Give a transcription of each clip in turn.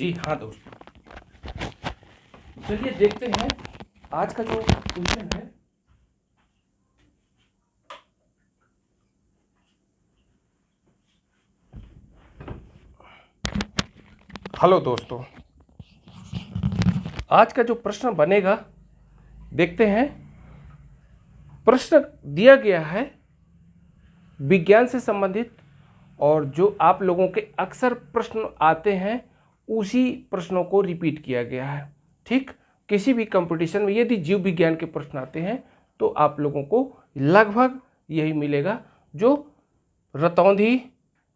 जी हाँ दोस्तों, चलिए देखते हैं आज का जो क्वेश्चन है। हेलो दोस्तों, आज का जो प्रश्न बनेगा देखते हैं। प्रश्न दिया गया है विज्ञान से संबंधित, और जो आप लोगों के अक्सर प्रश्न आते हैं उसी प्रश्नों को रिपीट किया गया है। ठीक, किसी भी कंपटीशन में यदि जीव विज्ञान के प्रश्न आते हैं तो आप लोगों को लगभग यही मिलेगा, जो रतौंधी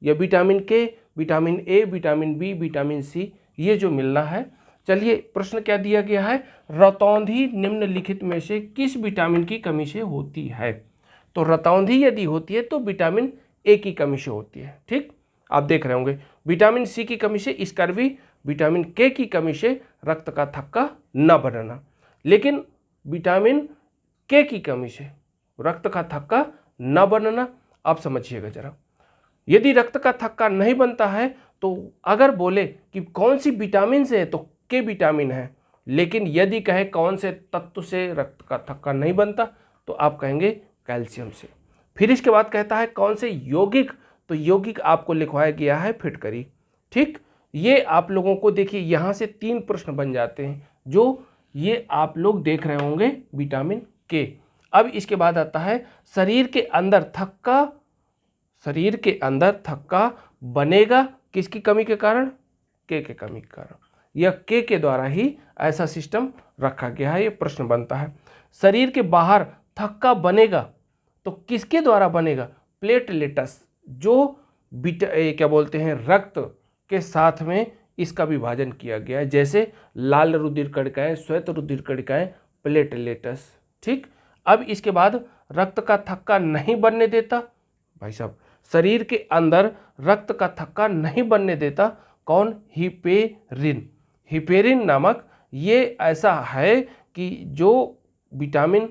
या vitamin K, vitamin A, vitamin B, vitamin C, ये जो मिलना है। चलिए प्रश्न क्या दिया गया है, रतौंधी निम्नलिखित में से किस विटामिन की कमी से होती है। तो रतौंधी यदि होती है तो विटामिन ए की कमी से होती है। ठीक, आप देख रहे होंगे विटामिन सी की कमी से स्कर्वी, विटामिन के की कमी से रक्त का थक्का न बनना। लेकिन विटामिन के की कमी से रक्त का थक्का न बनना, आप समझिएगा जरा। यदि रक्त का थक्का नहीं बनता है तो अगर बोले कि कौन सी विटामिन से है तो के विटामिन है, लेकिन यदि कहे कौन से तत्व से रक्त का थक्का नहीं बनता तो आप कहेंगे कैल्शियम से। फिर इसके बाद कहता है कौन से यौगिक, तो यौगिक आपको लिखवाया गया है फिटकरी। ठीक, ये आप लोगों को देखिए यहाँ से 3 प्रश्न बन जाते हैं, जो ये आप लोग देख रहे होंगे विटामिन के। अब इसके बाद आता है शरीर के अंदर थक्का बनेगा किसकी कमी के कारण, के कमी के कारण। यह के द्वारा ही ऐसा सिस्टम रखा गया है, ये प्रश्न बनता है। शरीर के बाहर थक्का बनेगा तो किसके द्वारा बनेगा, प्लेटलेटस, जो क्या बोलते हैं रक्त के साथ में इसका विभाजन किया गया है, जैसे लाल रुधिर कणिकाएं, श्वेत रुधिर कणिकाएं, प्लेटलेटस। ठीक, अब इसके बाद रक्त का थक्का नहीं बनने देता, भाई साहब शरीर के अंदर रक्त का थक्का नहीं बनने देता कौन, हिपेरिन। हिपेरिन नामक ये ऐसा है कि जो विटामिन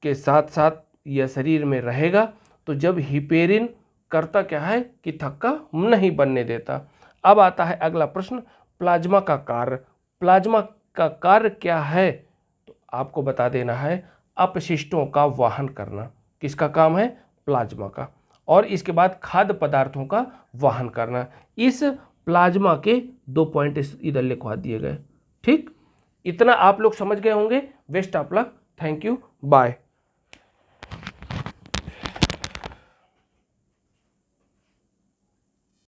के साथ साथ यह शरीर में रहेगा, तो जब हिपेरिन करता क्या है कि थक्का नहीं बनने देता। अब आता है अगला प्रश्न, प्लाज्मा का कार्य। प्लाज्मा का कार्य क्या है, तो आपको बता देना है अपशिष्टों का वाहन करना। किसका काम है, प्लाज्मा का। और इसके बाद खाद्य पदार्थों का वाहन करना। इस प्लाज्मा के 2 पॉइंट इधर लिखवा दिए गए। ठीक, इतना आप लोग समझ गए होंगे। Best of luck, thank you, bye.